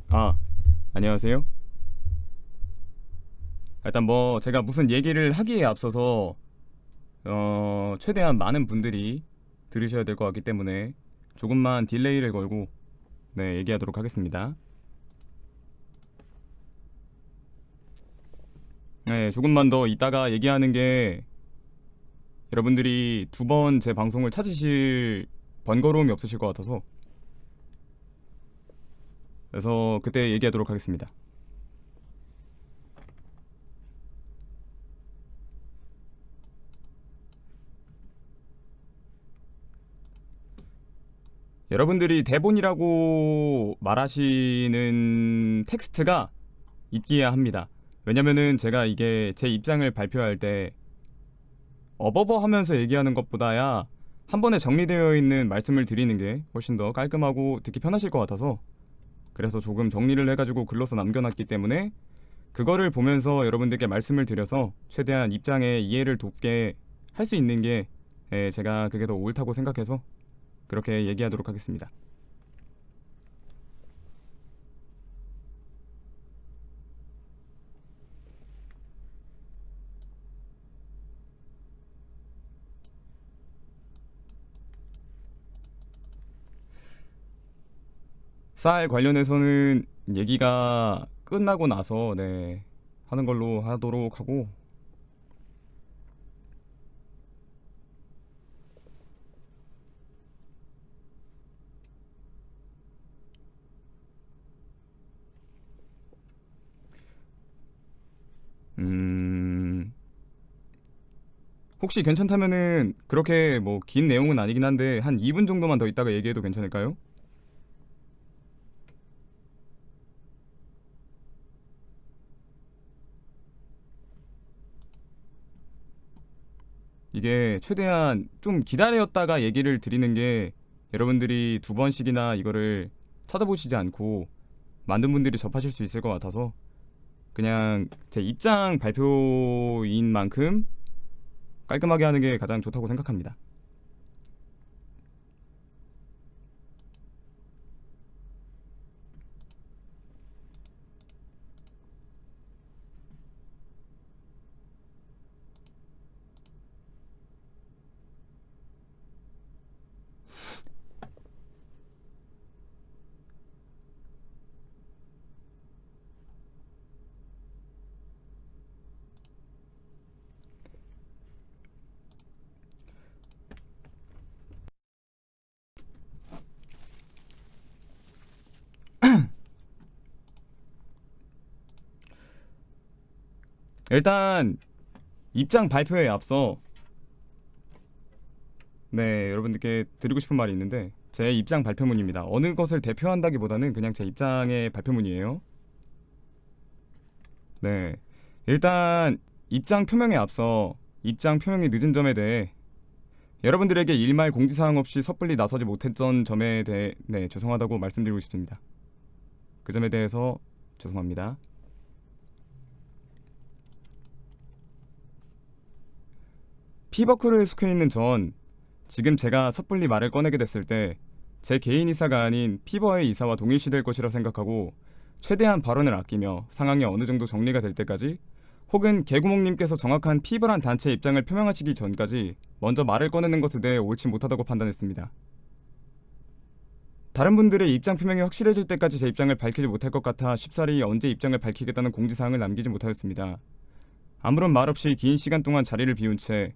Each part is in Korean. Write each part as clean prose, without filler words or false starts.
아, 안녕하세요. 일단 뭐 제가 무슨 얘기를 하기에 앞서서 최대한 많은 분들이 들으셔야 될 것 같기 때문에 조금만 딜레이를 걸고 네, 얘기하도록 하겠습니다. 네, 조금만 더 이따가 얘기하는 게 여러분들이 두 번 제 방송을 찾으실 번거로움이 없으실 것 같아서 그래서 그때 얘기하도록 하겠습니다. 여러분들이 대본이라고 말하시는 텍스트가 있기야 합니다. 왜냐면은 제가 이게 제 입장을 발표할 때 어버버 하면서 얘기하는 것보다야 한 번에 정리되어 있는 말씀을 드리는 게 훨씬 더 깔끔하고 듣기 편하실 것 같아서 그래서 조금 정리를 해가지고 글로써 남겨놨기 때문에 그거를 보면서 여러분들께 말씀을 드려서 최대한 입장의 이해를 돕게 할 수 있는 게 제가 그게 더 옳다고 생각해서 그렇게 얘기하도록 하겠습니다. 쌀 관련해서는 얘기가 끝나고 나서 네, 하는 걸로 하도록 하고 음... 혹시 괜찮다면은 그렇게 뭐 긴 내용은 아니긴 한데 한 2분 정도만 더 있다가 얘기해도 괜찮을까요? 이게 최대한 좀 기다렸다가 얘기를 드리는 게 여러분들이 두 번씩이나 이거를 찾아보시지 않고 만든 분들이 접하실 수 있을 것 같아서 그냥 제 입장 발표인 만큼 깔끔하게 하는 게 가장 좋다고 생각합니다. 일단 입장 발표에 앞서 네, 여러분들께 드리고 싶은 말이 있는데 제 입장 발표문입니다. 어느 것을 대표한다기보다는 그냥 제 입장의 발표문이에요. 네, 일단 입장 표명에 앞서 입장 표명이 늦은 점에 대해 여러분들에게 일말 공지사항 없이 섣불리 나서지 못했던 점에 대해 네, 죄송하다고 말씀드리고 싶습니다. 그 점에 대해서 죄송합니다. 피버크루에 속해 있는 전 지금 제가 섣불리 말을 꺼내게 됐을 때 제 개인 이사가 아닌 피버의 이사와 동일시될 것이라 생각하고 최대한 발언을 아끼며 상황이 어느 정도 정리가 될 때까지 혹은 개구멍님께서 정확한 피버란 단체의 입장을 표명하시기 전까지 먼저 말을 꺼내는 것에 대해 옳지 못하다고 판단했습니다. 다른 분들의 입장 표명이 확실해질 때까지 제 입장을 밝히지 못할 것 같아 쉽사리 언제 입장을 밝히겠다는 공지사항을 남기지 못하였습니다. 아무런 말 없이 긴 시간 동안 자리를 비운 채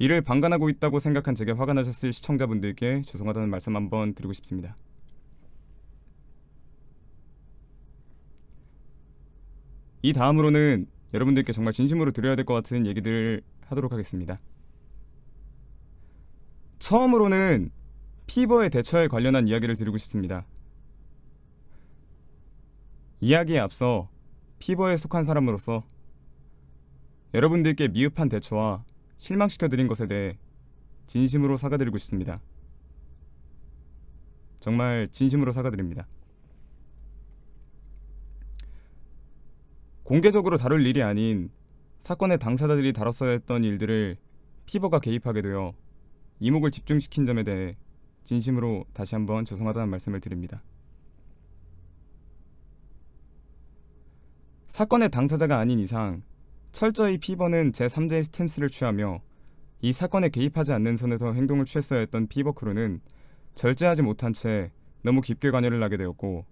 이를 방관하고 있다고 생각한 제게 화가 나셨을 시청자분들께 죄송하다는 말씀 한번 드리고 싶습니다. 이 다음으로는 여러분들께 정말 진심으로 드려야 될 것 같은 얘기들을 하도록 하겠습니다. 처음으로는 피버의 대처에 관련한 이야기를 드리고 싶습니다. 이야기에 앞서 피버에 속한 사람으로서 여러분들께 미흡한 대처와 실망시켜드린 것에 대해 진심으로 사과드리고 싶습니다. 정말 진심으로 사과드립니다. 공개적으로 다룰 일이 아닌 사건의 당사자들이 다뤘어야 했던 일들을 피버가 개입하게 되어 이목을 집중시킨 점에 대해 진심으로 다시 한번 죄송하다는 말씀을 드립니다. 사건의 당사자가 아닌 이상 철저히 피버는 제3자의 스탠스를 취하며 이 사건에 개입하지 않는 선에서 행동을 취했어야 했던 피버 크루는 절제하지 못한 채 너무 깊게 관여를 하게 되었고,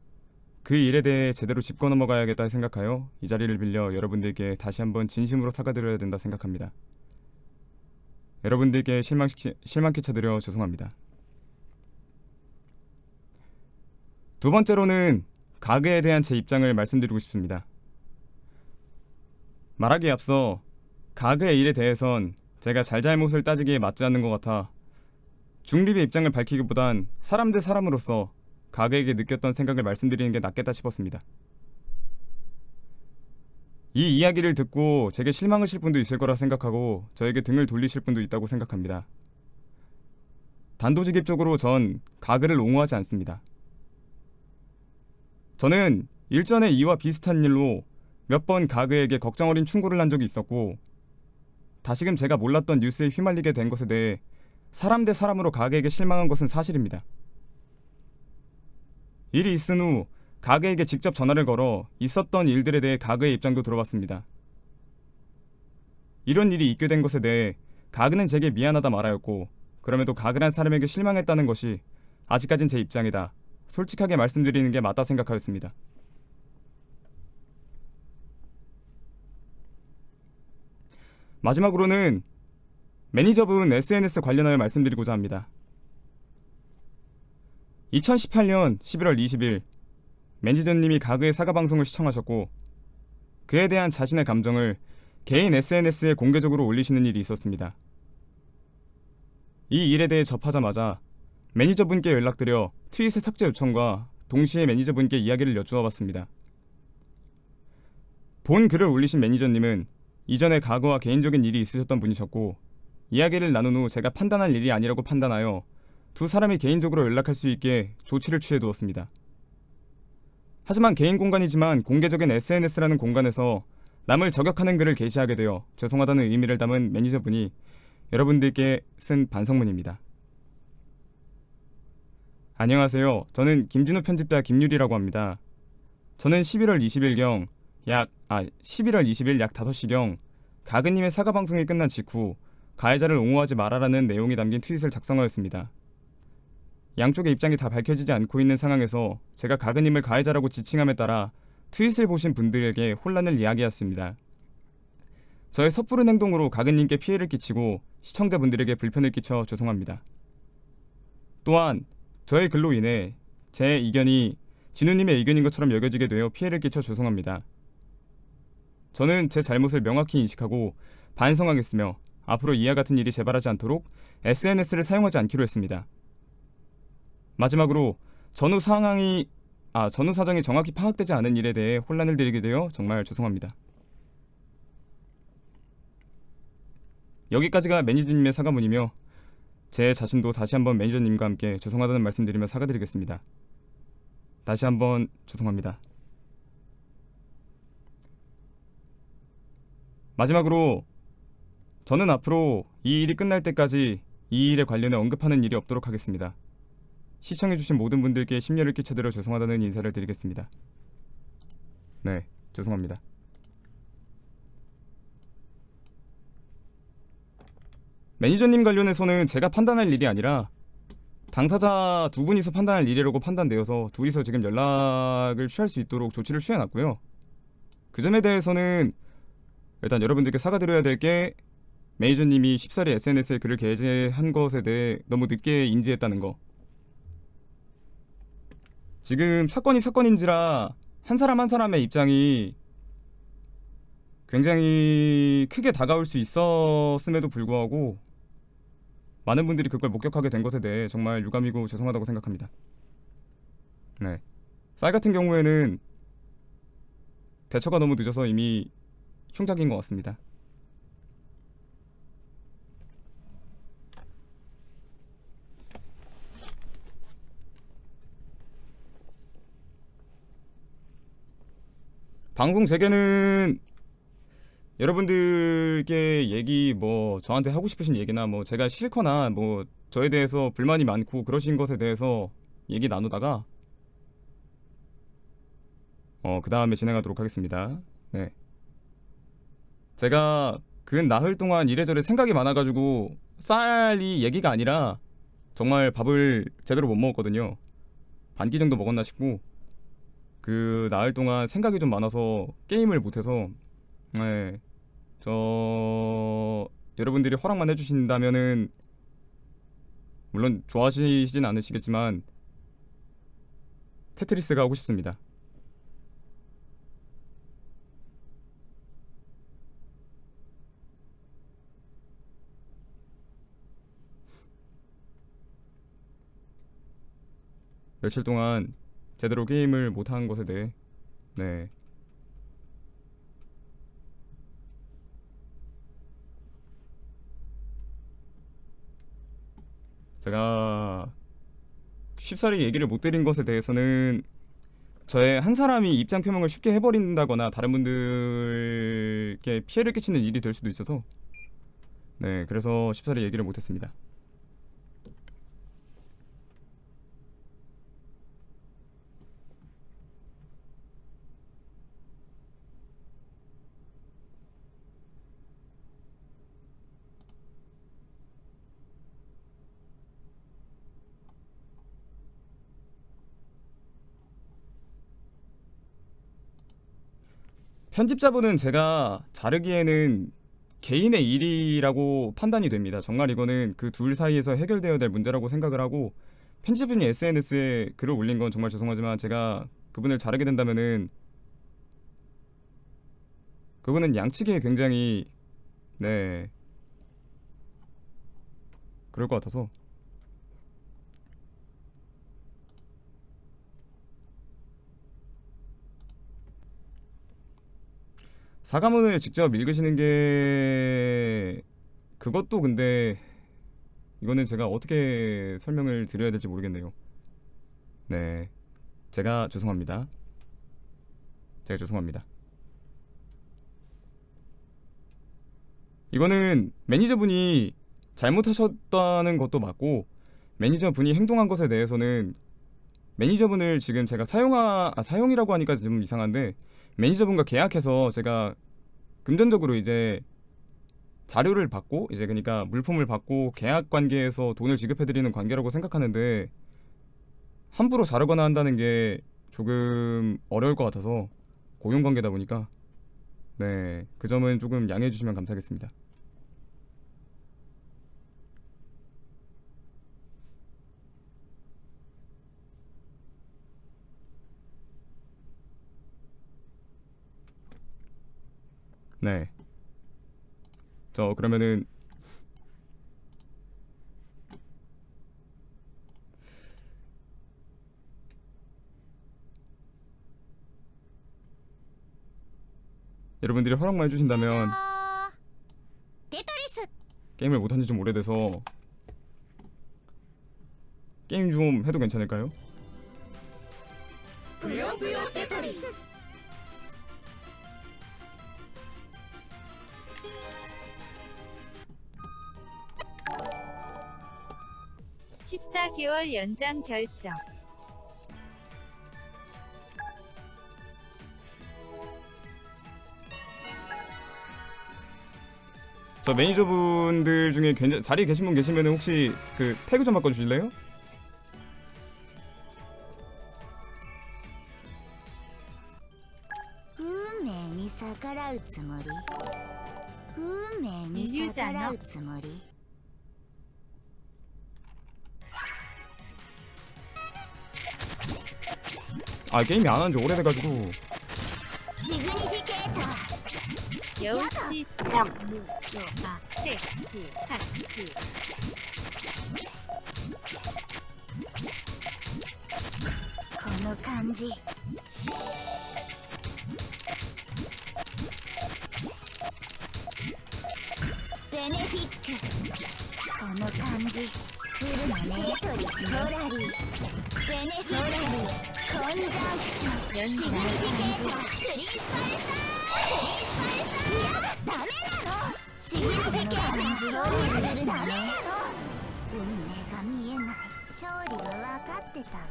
그 일에 대해 제대로 짚고 넘어가야겠다 생각하여 이 자리를 빌려 여러분들께 다시 한번 진심으로 사과드려야 된다 생각합니다. 여러분들께 실망끼쳐드려 죄송합니다. 두 번째로는 가그에 대한 제 입장을 말씀드리고 싶습니다. 말하기에 앞서 가그의 일에 대해선 제가 잘잘못을 따지기에 맞지 않는 것 같아 중립의 입장을 밝히기보단 사람 대 사람으로서 가그에게 느꼈던 생각을 말씀드리는 게 낫겠다 싶었습니다. 이 이야기를 듣고 제게 실망하실 분도 있을 거라 생각하고 저에게 등을 돌리실 분도 있다고 생각합니다. 단도직입적으로 전 가그를 옹호하지 않습니다. 저는 일전에 이와 비슷한 일로 몇 번 가그에게 걱정 어린 충고를 한 적이 있었고, 다시금 제가 몰랐던 뉴스에 휘말리게 된 것에 대해 사람 대 사람으로 가그에게 실망한 것은 사실입니다. 일이 있은 후 가그에게 직접 전화를 걸어 있었던 일들에 대해 가그의 입장도 들어봤습니다. 이런 일이 있게 된 것에 대해 가그는 제게 미안하다 말하였고, 그럼에도 가그란 사람에게 실망했다는 것이 아직까진 제 입장이다, 솔직하게 말씀드리는 게 맞다 생각하였습니다. 마지막으로는 매니저분 SNS 관련하여 말씀드리고자 합니다. 2018년 11월 20일 매니저님이 가그의 사과방송을 시청하셨고, 그에 대한 자신의 감정을 개인 SNS에 공개적으로 올리시는 일이 있었습니다. 이 일에 대해 접하자마자 매니저분께 연락드려 트윗의 삭제 요청과 동시에 매니저분께 이야기를 여쭈어봤습니다. 본 글을 올리신 매니저님은 이전에 과거와 개인적인 일이 있으셨던 분이셨고, 이야기를 나눈 후 제가 판단할 일이 아니라고 판단하여 두 사람이 개인적으로 연락할 수 있게 조치를 취해두었습니다. 하지만 개인 공간이지만 공개적인 SNS라는 공간에서 남을 저격하는 글을 게시하게 되어 죄송하다는 의미를 담은 매니저분이 여러분들께 쓴 반성문입니다. 안녕하세요. 저는 김진우 편집자 김유리라고 합니다. 저는 11월 20일 약 5시경 가그님의 사과방송이 끝난 직후 가해자를 옹호하지 말아라는 내용이 담긴 트윗을 작성하였습니다. 양쪽의 입장이 다 밝혀지지 않고 있는 상황에서 제가 가그님을 가해자라고 지칭함에 따라 트윗을 보신 분들에게 혼란을 이야기했습니다. 저의 섣부른 행동으로 가그님께 피해를 끼치고 시청자분들에게 불편을 끼쳐 죄송합니다. 또한 저의 글로 인해 제 의견이 진우님의 의견인 것처럼 여겨지게 되어 피해를 끼쳐 죄송합니다. 저는 제 잘못을 명확히 인식하고 반성하겠으며 앞으로 이와 같은 일이 재발하지 않도록 SNS를 사용하지 않기로 했습니다. 마지막으로 전후 사정이 정확히 파악되지 않은 일에 대해 혼란을 드리게 되어 정말 죄송합니다. 여기까지가 매니저님의 사과문이며 제 자신도 다시 한번 매니저님과 함께 죄송하다는 말씀드리며 사과드리겠습니다. 다시 한번 죄송합니다. 마지막으로 저는 앞으로 이 일이 끝날 때까지 이 일에 관련해 언급하는 일이 없도록 하겠습니다. 시청해주신 모든 분들께 심려를 끼쳐드려 죄송하다는 인사를 드리겠습니다. 네, 죄송합니다. 매니저님 관련해서는 제가 판단할 일이 아니라 당사자 두 분이서 판단할 일이라고 판단되어서 둘이서 지금 연락을 취할 수 있도록 조치를 취해놨고요. 그 점에 대해서는 일단 여러분들께 사과드려야 될 게, 매니저님이 쉽사리 SNS에 글을 게재한 것에 대해 너무 늦게 인지했다는 거. 지금 사건이 사건인지라 한 사람 한 사람의 입장이 굉장히 크게 다가올 수 있었음에도 불구하고 많은 분들이 그걸 목격하게 된 것에 대해 정말 유감이고 죄송하다고 생각합니다. 네, 쌀 같은 경우에는 대처가 너무 늦어서 이미 흉작인 것 같습니다. 방송 재개는 여러분들께 얘기 저한테 하고 싶으신 얘기나 제가 싫거나 저에 대해서 불만이 많고 그러신 것에 대해서 얘기 나누다가 그 다음에 진행하도록 하겠습니다. 네. 제가 근 나흘 동안 이래저래 생각이 많아가지고 쌀이 얘기가 아니라 정말 밥을 제대로 못 먹었거든요. 반 끼 정도 먹었나 싶고 그 나흘 동안 생각이 좀 많아서 게임을 못해서 네. 저 여러분들이 허락만 해주신다면은 물론 좋아하시진 않으시겠지만 테트리스가 하고 싶습니다. 며칠 동안 제대로 게임을 못한 것에 대해 네. 제가 쉽사리 얘기를 못 드린 것에 대해서는 저의 한 사람이 입장 표명을 쉽게 해버린다거나 다른 분들께 피해를 끼치는 일이 될 수도 있어서 네, 그래서 쉽사리 얘기를 못했습니다. 편집자분은 제가 자르기에는 개인의 일이라고 판단이 됩니다. 정말 이거는 그 둘 사이에서 해결되어야 될 문제라고 생각을 하고 편집자분이 SNS에 글을 올린 건 정말 죄송하지만 제가 그분을 자르게 된다면은 그분은 양측에 굉장히 네 그럴 것 같아서 사과문을 직접 읽으시는 게 그것도 근데 이거는 제가 어떻게 설명을 드려야 될지 모르겠네요. 네, 제가 죄송합니다. 제가 죄송합니다. 이거는 매니저분이 잘못하셨다는 것도 맞고 매니저분이 행동한 것에 대해서는 매니저분을 지금 제가 사용이라고 하니까 좀 이상한데 매니저분과 계약해서 제가 금전적으로 이제 자료를 받고 이제 그러니까 물품을 받고 계약 관계에서 돈을 지급해드리는 관계라고 생각하는데 함부로 자르거나 한다는 게 조금 어려울 것 같아서 고용 관계다 보니까 네, 그 점은 조금 양해해 주시면 감사하겠습니다. 네. 저 그러면은 여러분들이 허락만 해주신다면 게임을 못한 지 좀 오래돼서 게임 좀 해도 괜찮을까요? 부요부요 테토리스. 14개월 연장 결정. 저 매니저분들 중에 자리에 계신 분 계시면 혹시 그 태그 좀 바꿔주실래요? 운명에逆らうつもり運命に逆らうつもり 아 게임이 안 한 지 오래돼가지고 シグニフィケーター 여우씨 무조가 떼지 하트. この感じベネフィックこの感じ来るのねテトリスノラリーベネフィックコンジャンクションシグニフィケーターフリーシパレスターフリーシパレスターいやダメなのシグニフィケーターどうするダメなの運命が見えない勝利は分かってたわ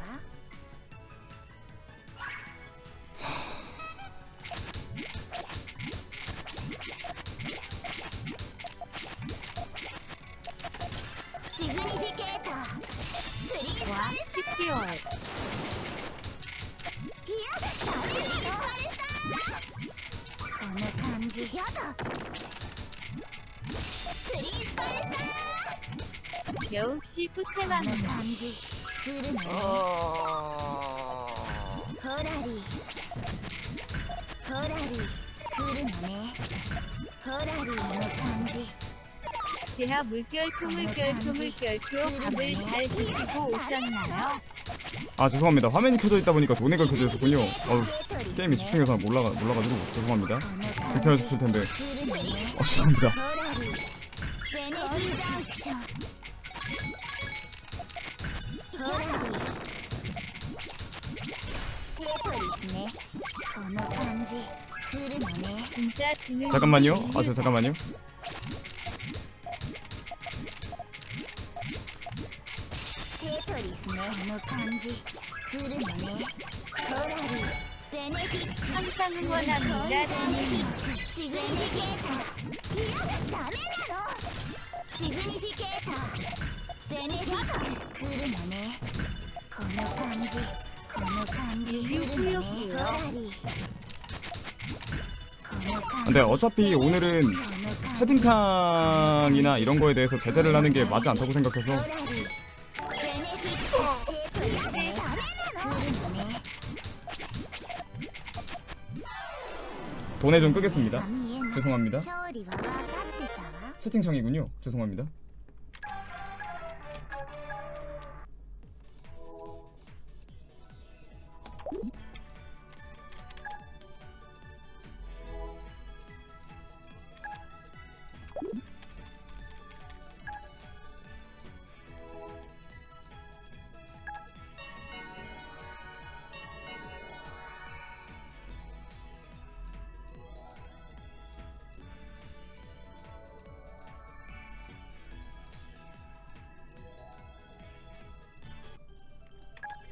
10개월. この感じやだプリンシパルスター 여우씨 こ 푸테만 の感じ来るのねホラリホラリ来るのねホラリの感じ 지하 물결표 물결표 물결표 밥을 잘 드시고 오셨나요? 아 죄송합니다. 화면이 켜져 있다 보니까 돈에가 켜져 있었군요. 게임에 집중해서 몰라가지고 죄송합니다. 불편하셨을 텐데. 来るのね 죄송합니다. ホラリベネフィジャンクションホラリテトリスねこの感じ来るのね 진짜 지는 잠깐만요. 아 잠깐만요. テトリスねこの感じ来るのねホラリベネフィック 항상 응원합니다. 지님. シグニフィケーターいやダメなのシグニフィケーターベネフィック来るのねこの感じこの感じ来るのねホラリこの感じ 근데 어차피 오늘은 この感じ 채팅창이나 이런 거에 대해서 제재를 하는 게 맞지 않다고 생각해서 ホラリベネフィックテトリスね来るのね 돈에 좀 끄겠습니다. 見えない 죄송합니다. 勝利は分かってたわ 채팅창이군요. 죄송합니다.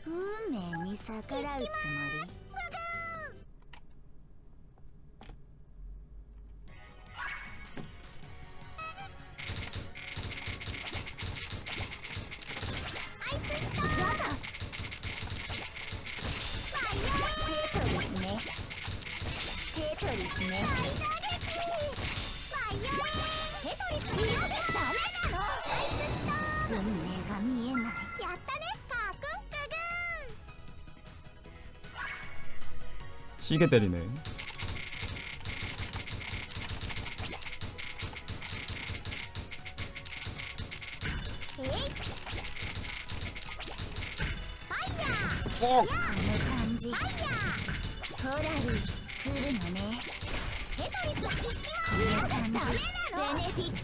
運命に逆らうつもり運命が見えないやったねカークンクグー 시계 때리네.この感じホラリ来るのねテトリスこの感じベネフィック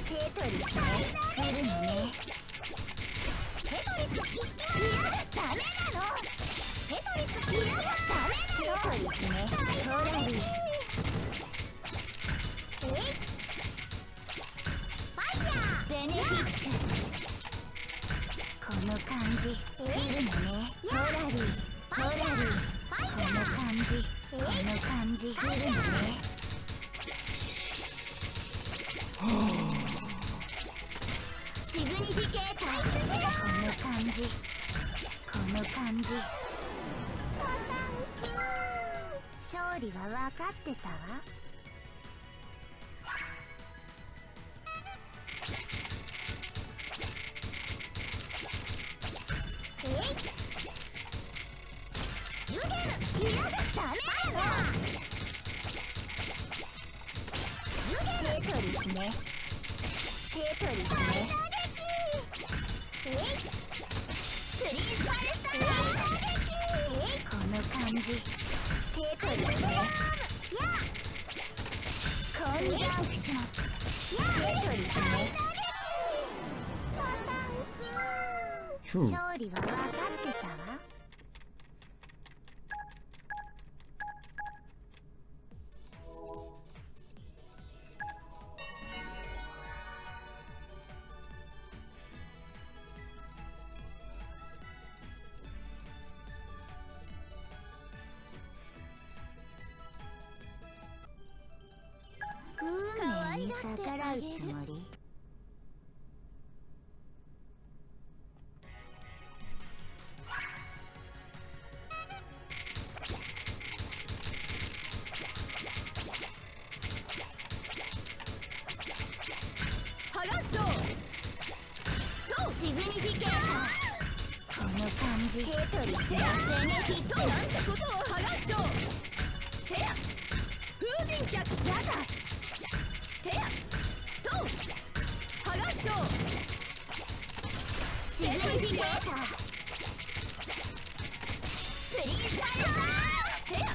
テトリスね来るのねテトリスいやダメなのテトリスいやダメなのテトリスねホラリベネフィックこの感じ来るのねホラリホラリこの感じこの感じ来るのねシグニフィケーターこの感じこの感じ勝利は分かってたわゆでるいやダメなのテトリスねテトリスねプリンシパルスターこの感じテトリスねコンジャンクションテトリスね 휴. 勝利は分かってたわ 運命に逆らうつもり 아, 運命に逆らうつもり 네. 運命に逆らうつもり 네. 運命に逆らうつもり 네. 運命に逆らうつもり 네. 運命に逆らうつもり 네. 運フィケーターこの感じテトリスベネフィットなんてことを剥がしょうてや風神脚やだてやと剥がしょうシグニフィケータープリンスパレスターてや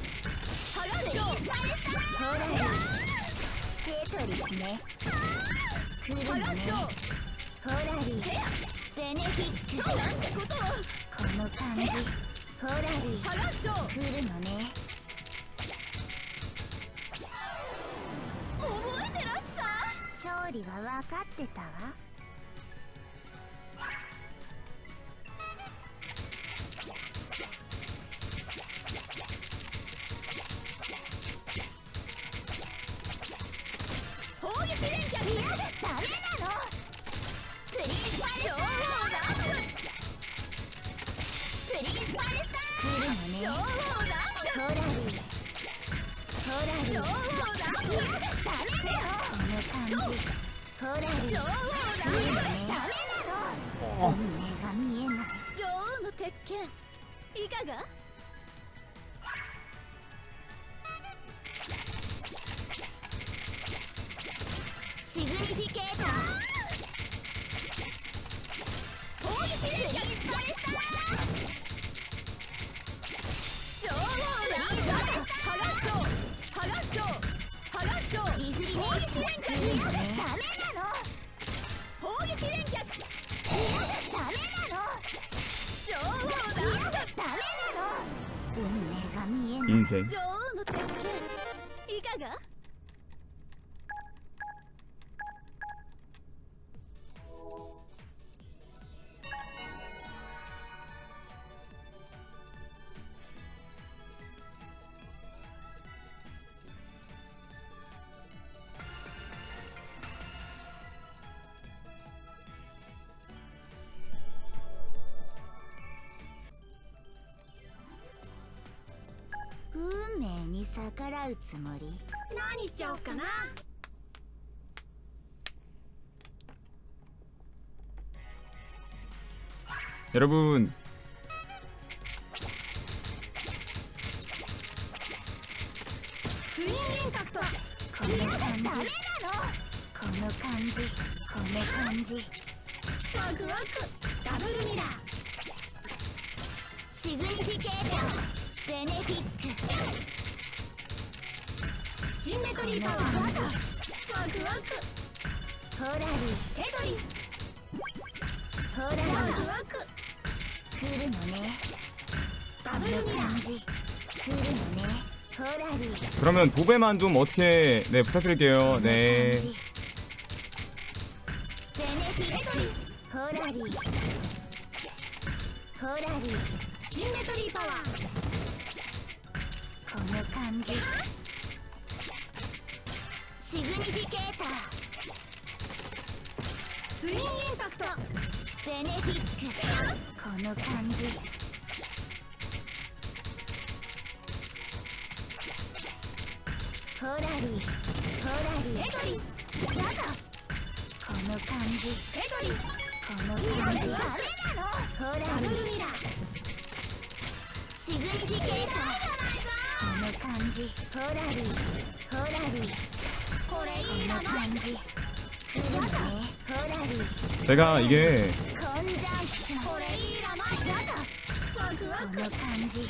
剥がしょうプリンスパレスターほらよテトリスね来るのねホラリーベネフィックなんてことをこの感じホラリー来るのね覚えてらっしゃ勝利は分かってたわ砲撃連脚いやダメなのプリンスパレスタープリンスパレスター来るのね女王ラムホラリーホラリー女王ラムいやダメだよこの感じホラリー女王ラムダメなの運命が見えない女王の鉄拳いかがシグニフィケーター砲撃プリンスパレスター女王ランシャー剥がしょう剥がしょう剥がしょうリフリネーション来るのねダメなの砲撃連脚いやダメなの女王ランシャーダメなの運命が見えない인생女王の鉄拳いかが運命に逆らうつもり何しちゃおうかな여러분ツインインパクトこの感じダメなのこの感じこの感じワクワクダブルミラーシグニフィケーターベネフィックシンメトリーパワーワクワクホラリーテトリスホラリーワクワク来るのねダブルミラー来るのねホラリー 그러면 도배만 좀 어떻게 네 부탁드릴게요. 네. ベネフィックホラリーホラリーシンメトリーパワーこの感じシグニフィケーターツインインパクトベネフィックこの感じホラリーホラリーテトリスやだこの感じテトリスこの感じダメなのホラリーダブルミラーシグニフィケーターこの感じホラリーホラリーこれいいな感じ来るのねホラリー 제가 이게 コンジャンクションこれいらないやだワクワクこの感じ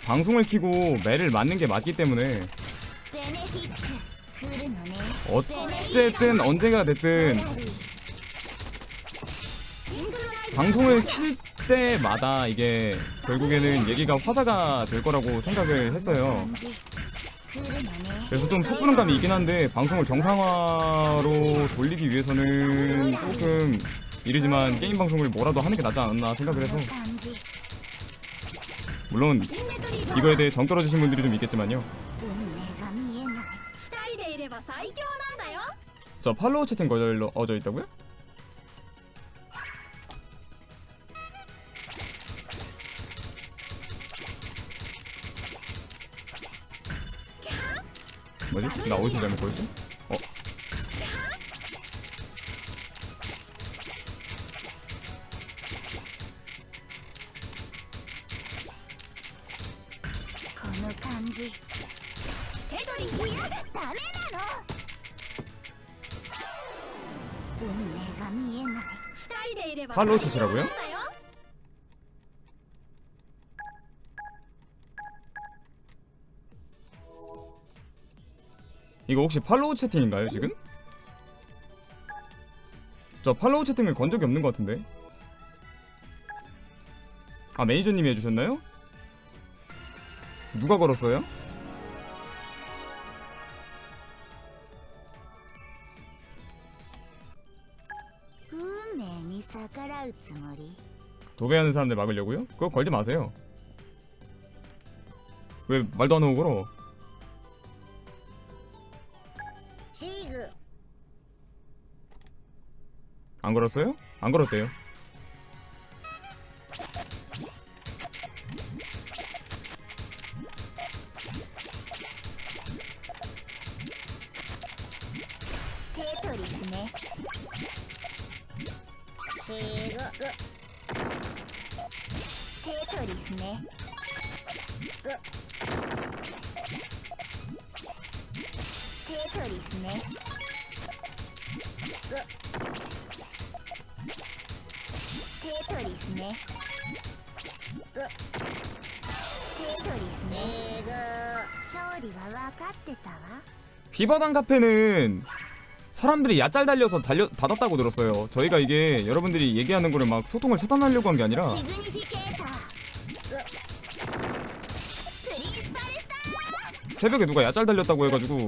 방송을 키고 매를 맞는 게 맞기 때문에 ベネフィック来るのね 어쨌든 언제가 됐든 ホラリーシンクロナイズ 방송을 킬 때마다 이게 결국에는 얘기가 화제가 될 거라고 생각을 했어요. 感じ来るのね 그래서 좀 섣부른 감이 있긴 한데 방송을 정상화로 돌리기 위해서는 조금 이르지만 게임 방송을 뭐라도 하는 게 낫지 않았나 생각을 해서 この感じ 물론 シンメトリーパワー 이거에 대해 정 떨어지신 분들이 좀 있겠지만요. 運命が見えない二人でいれば最強なんだよ 저 팔로우 채팅 걸어져 있다고요? 뭐지? 나 어디서 잘못 보였지? 어? の感じテトリスいやダメなの運命が見えない二人でいれば 팔로우 치시라고요? 이거 혹시 팔로우 채팅인가요 지금? 저 팔로우 채팅을 건 적이 없는 것 같은데. 아 매니저님이 해주셨나요? 누가 걸었어요? 운명에逆らうつもり 도배하는 사람들 막으려고요? 그거 걸지 마세요. 왜 말도 안 하고 걸어? シーグ 안 걸었어요? 안 걸었대요.テトリスねシーグテトリスねテトリスねテトリスねテトリスね勝利は分かってたわ 비바단 카페는 사람들이 야짤 달려서 닫았다고 들었어요. 저희가 이게 여러분들이 얘기하는 거를 막 소통을 차단하려고 한 게 아니라 シグニフィケータープリンシパルスター 새벽에 누가 야짤 달렸다고 해가지고 プリ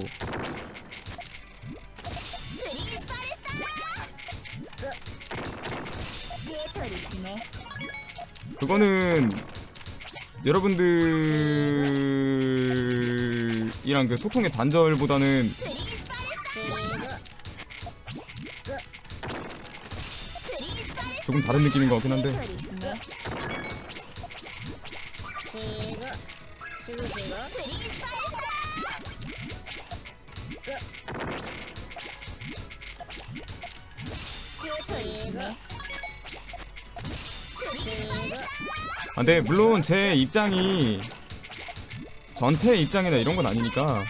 ンシパルスターテトリスね 그거는 여러분들이랑 그 소통의 단절보다는 プリンシパルスタープリンシパルス 조금 다른 느낌인 것 같긴 한데 テトリスねシグシグシグプリンシパルスターテトリスね 아, 근데 물론 제 입장이 전체 입장이나 이런 건 아니니까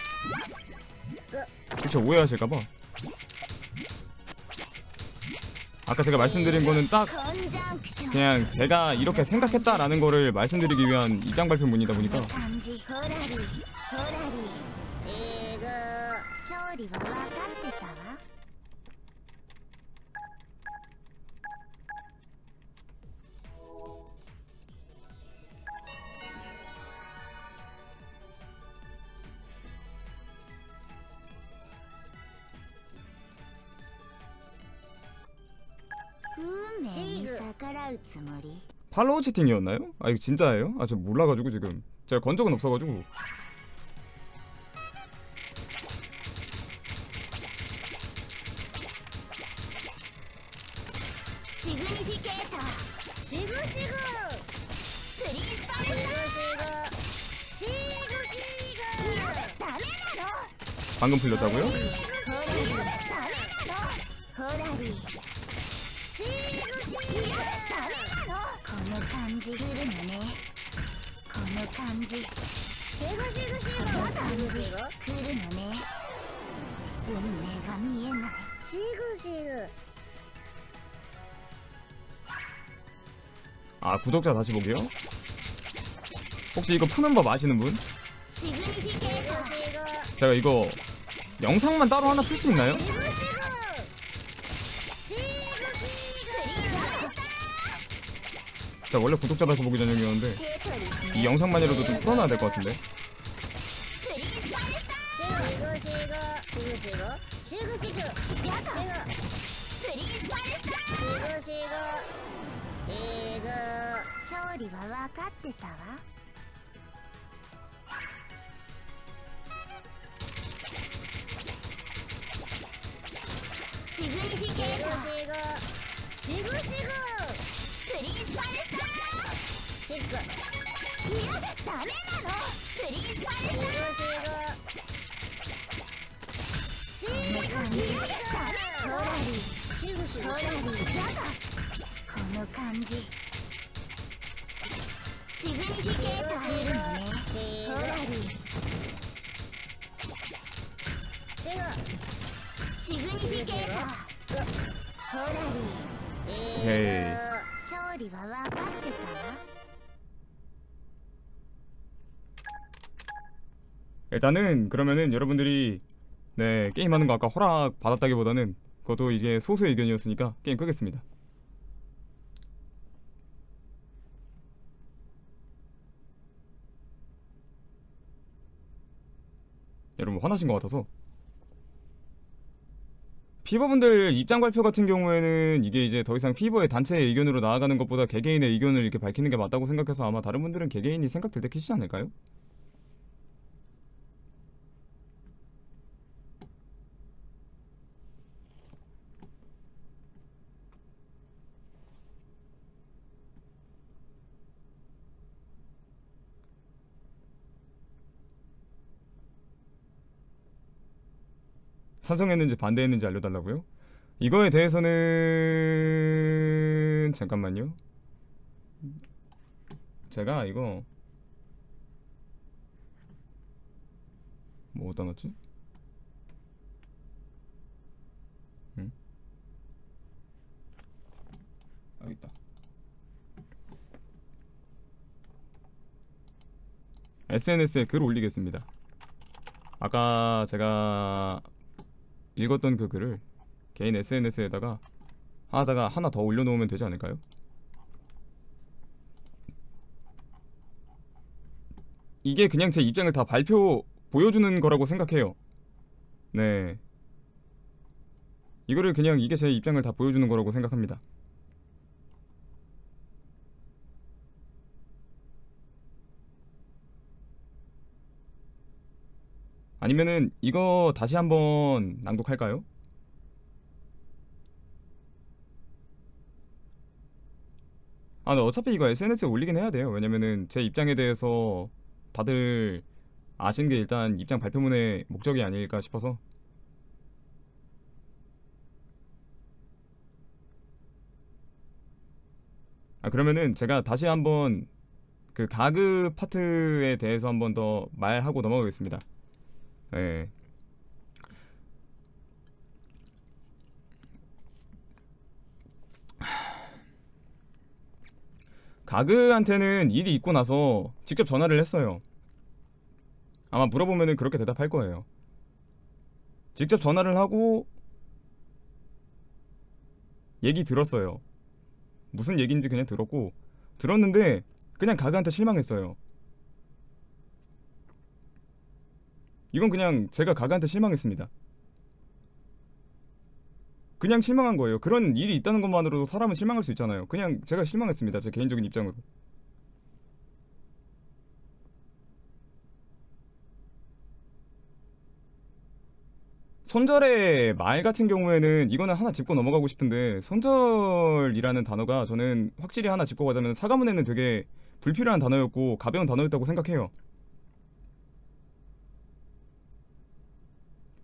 혹시 오해하실까봐 아까 제가 말씀드린 거는 딱 コンジャンクション 그냥 제가 이렇게 생각했다라는 거를 말씀드리기 위한 입장 발표문이다 보니까 感じホラリーホラリー勝利は分かってたわ 運命に逆らうつもり 팔로우 채팅이었나요? 아 이거 진짜예요? 아 저 몰라가지고 지금 제가 건 적은 없어가지고 シグニフィケーターシグシグプリンシパルスターシグシグダメなの 방금 풀렸다고요? ホラリーダメなのホラリーシグシグダメなのこの感じ来るのねこの感じシグシグシグこの感じ来るのね運命が見えないシグシグ 아 구독자 다시 보기요? 혹시 이거 푸는 법 아시는 분? シグニフィケーター 제가 이거 영상만 따로 하나 풀 수 있나요? シグシグシグシグ 제가 원래 구독자 다시 보기 전용이었는데 テトリスね 이 영상만이라도 좀 풀어놔야 될 것 같은데 プリンシパルスターシグシグシグシグシグやだプリンシパルスターシグシグ勝利は分かってたわシグニフィケーターシグシグプリンシパルスターシグいやダメなのプリンシパルスターシグシグダメホラリーシグシグホラリーやだこの感じシグニフィケーターいるのねホラリーシグニフィケーターホラリ오케이. 勝利は分かってたわ 일단은 그러면은 여러분들이 네 게임하는 거 아까 허락 받았다기보다는 그것도 이게 소수의 의견이었으니까 게임 끄겠습니다. 여러분 화나신 것 같아서. 피버분들 입장 발표 같은 경우에는 이게 이제 더 이상 피버의 단체의 의견으로 나아가는 것보다 개개인의 의견을 이렇게 밝히는 게 맞다고 생각해서 아마 다른 분들은 개개인이 생각될 때 키시지 않을까요? 찬성했는지 반대했는지 알려달라고요? 이거에 대해서는 잠깐만요. 제가 이거 뭐 어디다 놨지? 응? 여기 있다. SNS에 글 올리겠습니다. 아까 제가 읽었던 그 글을 개인 SNS에다가 하나 더 올려놓으면 되지 않을까요? 이게 그냥 제 입장을 다 보여주는 거라고 생각해요. 네, 이거를 그냥 이게 제 입장을 다 보여주는 거라고 생각합니다. 아니면은 이거 다시 한번 낭독할까요? 아, 근데 어차피 이거 SNS에 올리긴 해야 돼요. 왜냐면은 제 입장에 대해서 다들 아시는 게 일단 입장 발표문의 목적이 아닐까 싶어서. 아, 그러면은 제가 다시 한번 그 가그 파트에 대해서 한번 더 말하고 넘어가겠습니다. 네. 가그한테는 일이 있고 나서 직접 전화를 했어요. 아마 물어보면은 그렇게 대답할 거예요. 직접 전화를 하고 얘기 들었어요. 무슨 얘기인지 그냥 들었는데 그냥 가그한테 실망했어요. 이건 그냥 제가 가그한테 실망했습니다. 그냥 실망한 거예요. 그런 일이 있다는 것만으로도 사람은 실망할 수 있잖아요. 그냥 제가 실망했습니다. 제 개인적인 입장으로. 손절의 말 같은 경우에는 이거는 하나 짚고 넘어가고 싶은데, 손절이라는 단어가 저는 확실히 하나 짚고 가자면 사과문에는 되게 불필요한 단어였고 가벼운 단어였다고 생각해요.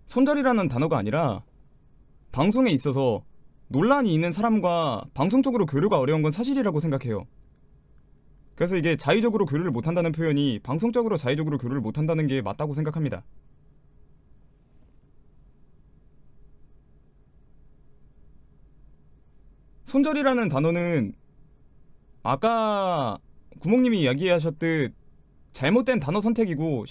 손절이라는 단어가 아니라 방송에 있어서 논란이 있는 사람과 방송적으로 교류가 어려운 건 사실이라고 생각해요. 그래서 이게 자의적으로 교류를 못한다는 표현이 방송적으로 자의적으로 교류를 못한다는 게 맞다고 생각합니다. 손절이라는 단어는 아까 구멍님이 이야기하셨듯 잘못된 단어 선택이고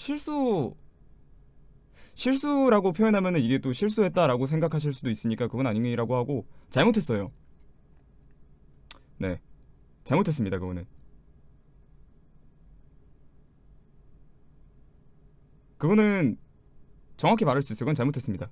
실수라고 표현하면은 이게 또 실수했다라고 생각하실 수도 있으니까 그건 아니라고 하고, 잘못했어요. 네, 잘못했습니다. 그거는 정확히 말할 수 있어요. 그건 잘못했습니다.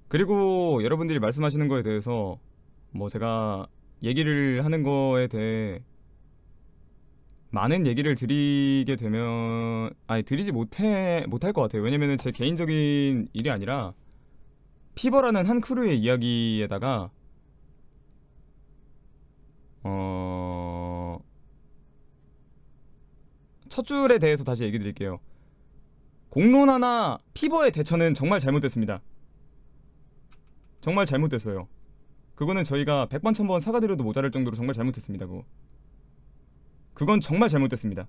그리고 여러분들이 말씀하시는 거에 대해서 뭐 제가 얘기를 하는 거에 대해 많은 얘기를 드리게 되면 드리지 못할 것 같아요. 왜냐면은 제 개인적인 일이 아니라 피버라는 한 크루의 이야기에다가 첫 줄에 대해서 다시 얘기 드릴게요. 공론 하나 피버의 대처는 정말 잘못됐습니다. 정말 잘못됐어요. 그거는 저희가 100번 1000번 사과드려도 모자랄 정도로 정말 잘못했습니다. 그건 정말 잘못됐습니다.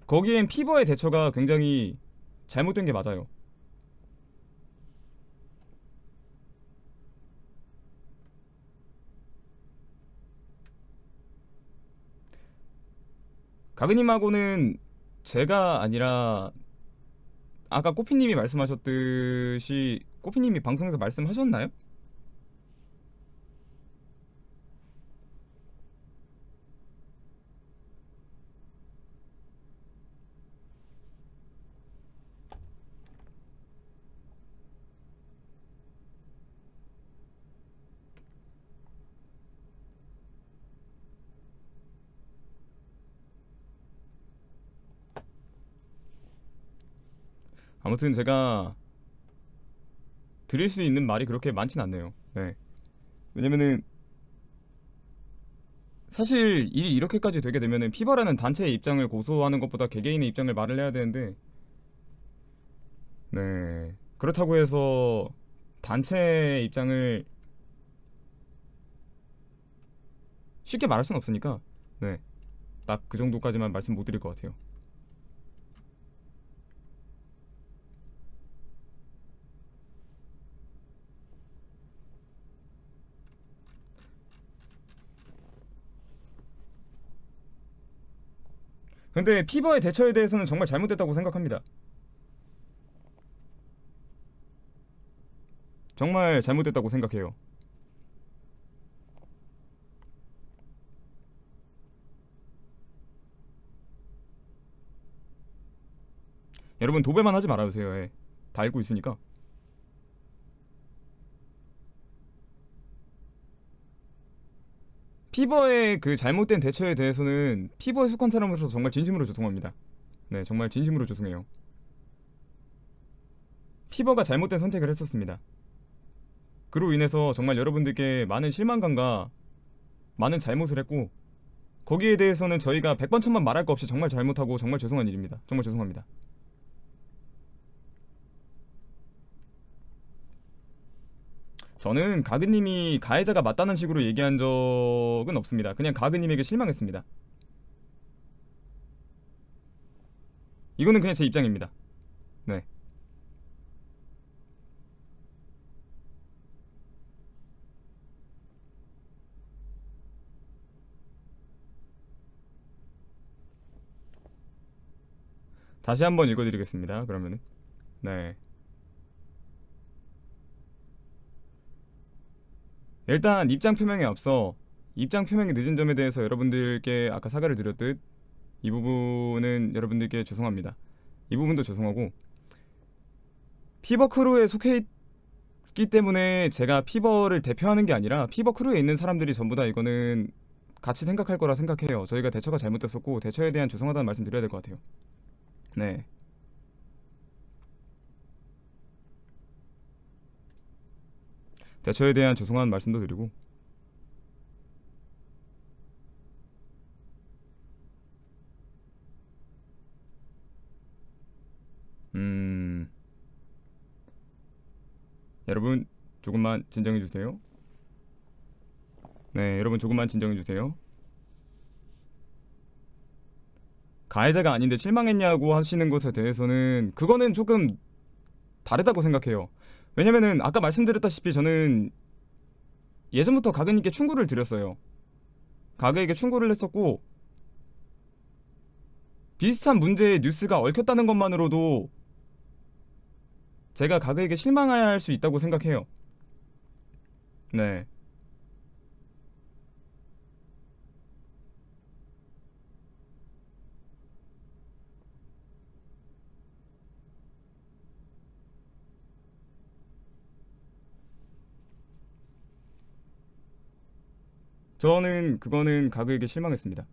거기엔 피버의 대처가 굉장히 잘못된 게 맞아요. 가그님하고는 제가 아니라 아까 꼬피님이 말씀하셨듯이 꼬피님이 방송에서 말씀하셨나요? 아무튼 제가 드릴 수 있는 말이 그렇게 많진 않네요. 네. 왜냐면은 사실 일이 이렇게까지 되게 되면은 피버라는 단체의 입장을 고소하는 것보다 개개인의 입장을 말을 해야 되는데, 네, 그렇다고 해서 단체의 입장을 쉽게 말할 순 없으니까, 네, 딱 그 정도까지만 말씀 못 드릴 것 같아요. 근데 피버의 대처에 대해서는 정말 잘못됐다고 생각합니다. 정말 잘못됐다고 생각해요. 여러분 도배만 하지 말아주세요. 예. 다 알고 있으니까. 피버의 그 잘못된 대처에 대해서는 피버에 속한 사람으로서 정말 진심으로 죄송합니다. 네, 정말 진심으로 죄송해요. 피버가 잘못된 선택을 했었습니다. 그로 인해서 정말 여러분들께 많은 실망감과 많은 잘못을 했고, 거기에 대해서는 저희가 100번 1000번 말할 거 없이 정말 잘못하고 정말 죄송한 일입니다. 정말 죄송합니다. 저는 가그님이 가해자가 맞다는 식으로 얘기한 적은 없습니다. 그냥 가그님에게 실망했습니다. 이거는 그냥 제 입장입니다. 네. 다시 한번 읽어드리겠습니다. 그러면은 네. 일단 입장 표명에 앞서 입장 표명이 늦은 점에 대해서 여러분들께 아까 사과를 드렸듯 이 부분은 여러분들께 죄송합니다. 이 부분도 죄송하고, 피버 크루에 속해 있기 때문에 제가 피버를 대표하는 게 아니라 피버 크루에 있는 사람들이 전부 다 이거는 같이 생각할 거라 생각해요. 저희가 대처가 잘못됐었고 대처에 대한 죄송하다는 말씀 드려야 될 것 같아요. 네. 대처에 대한 죄송한 말씀도 드리고, 여러분 조금만 진정해 주세요. 네, 여러분 조금만 진정해 주세요. 가해자가 아닌데 실망했냐고 하시는 것에 대해서는 그거는 조금 다르다고 생각해요. 왜냐면은 아까 말씀드렸다시피 저는 예전부터 가그님께 충고를 드렸어요. 가그에게 충고를 했었고, 비슷한 문제의 뉴스가 얽혔다는 것만으로도 제가 가그에게 실망해야 할 수 있다고 생각해요. 네. 저는 그거는 가그에게 실망했습니다.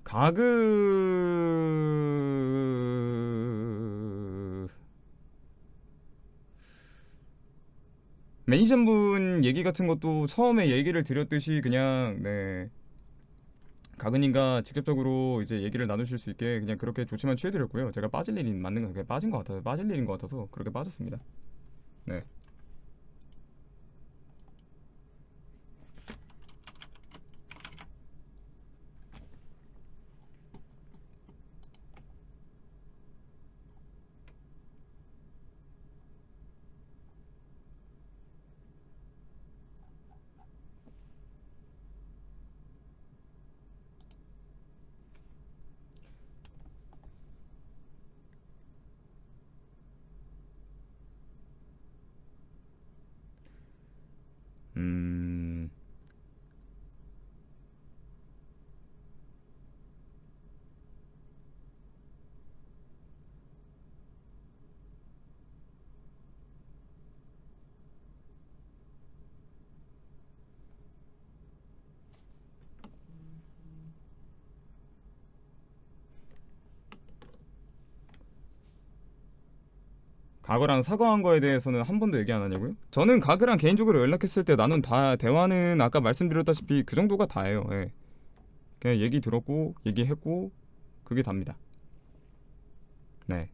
가그 매니저분 얘기 같은 것도 처음에 얘기를 드렸듯이 그냥 네 가그님과 직접적으로 이제 얘기를 나누실 수 있게 그냥 그렇게 조치만 취해드렸고요. 제가 빠질 일이 맞는 건 그냥 빠진 것 같아서 빠질 일인 것 같아서 그렇게 빠졌습니다. 네. 음. 가그랑 사과한 거에 대해서는 한 번도 얘기 안 하냐고요? 저는 가그랑 개인적으로 연락했을 때 나눈 다 대화는 아까 말씀드렸다시피 그 정도가 다예요. 예. 그냥 얘기 들었고 얘기했고 그게 답니다. 네.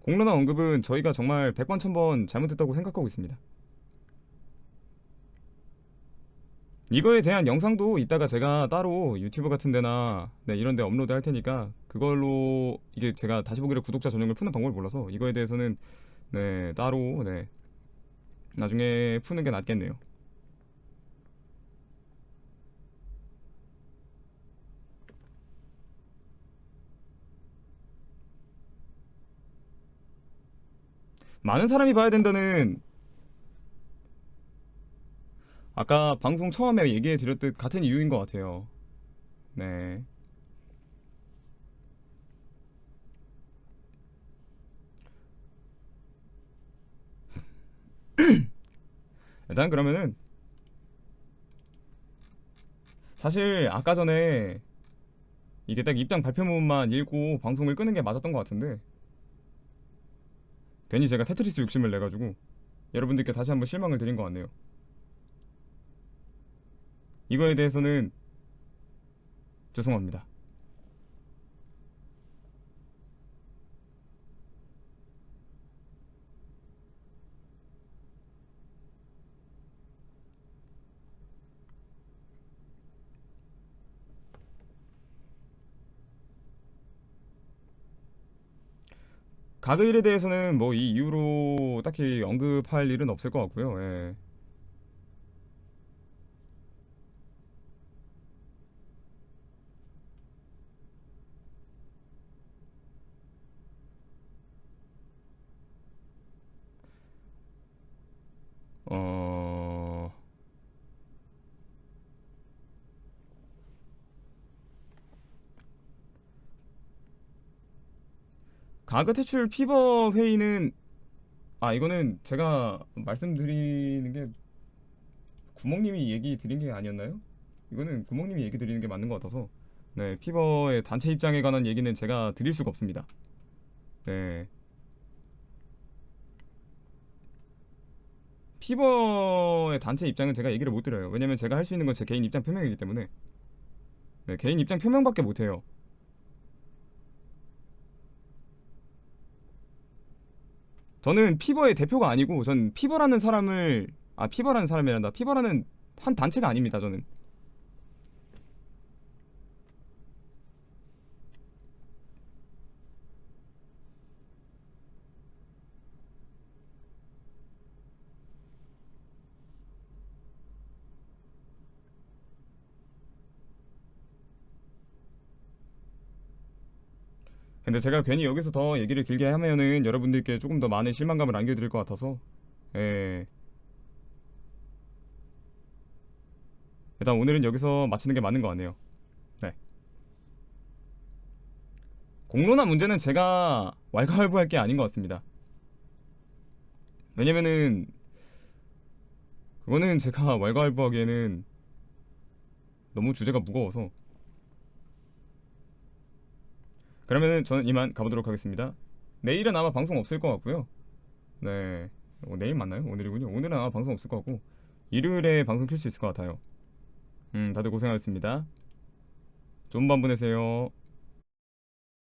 공론화 언급은 저희가 정말 100번 1000번 잘못했다고 생각하고 있습니다. 이거에 대한 영상도 이따가 제가 따로 유튜브 같은 데나 네, 이런 데 업로드 할 테니까 그걸로 이게 제가 다시 보기를 구독자 전용을 푸는 방법을 몰라서 이거에 대해서는 네, 따로 네, 나중에 푸는 게 낫겠네요. 많은 사람이 봐야 된다는 아까 방송 처음에 얘기해 드렸듯 같은 이유인 것 같아요. 네. 일단 그러면은 사실 아까 전에 이게 딱 입장 발표문만 읽고 방송을 끄는 게 맞았던 것 같은데 괜히 제가 테트리스 욕심을 내가지고 여러분들께 다시 한번 실망을 드린 것 같네요. 이거에 대해서는 죄송합니다. 가그일에 대해서는 뭐 이 이후로 딱히 언급할 일은 없을 것 같고요. 예. 어... 가그 퇴출 피버 회의는 이거는 제가 말씀드리는 게 구멍님이 얘기 드린 게 아니었나요? 이거는 구멍님이 얘기 드리는 게 맞는 것 같아서 네 피버의 단체 입장에 관한 얘기는 제가 드릴 수가 없습니다. 네 피버의 단체 입장은 제가 얘기를 못 드려요. 왜냐면 제가 할 수 있는 건 제 개인 입장 표명이기 때문에 네 개인 입장 표명밖에 못 해요. 저는 피버의 대표가 아니고 전 피버라는 사람을 피버라는 사람이란다. 피버라는 한 단체가 아닙니다. 저는 근데 제가 괜히 여기서 더 얘기를 길게 하면은 여러분들께 조금 더 많은 실망감을 안겨드릴 것 같아서 예. 일단 오늘은 여기서 마치는 게 맞는 것 같네요. 네. 공론화 문제는 제가 왈가왈부할 게 아닌 것 같습니다. 왜냐면은 그거는 제가 왈가왈부하기에는 너무 주제가 무거워서 그러면은 저는 이만 가보도록 하겠습니다. 내일은 아마 방송 없을 것 같고요. 네, 내일 맞나요? 오늘이군요. 오늘은 아마 방송 없을 것 같고 일요일에 방송 킬 수 있을 것 같아요. 다들 고생하셨습니다. 좋은 밤 보내세요.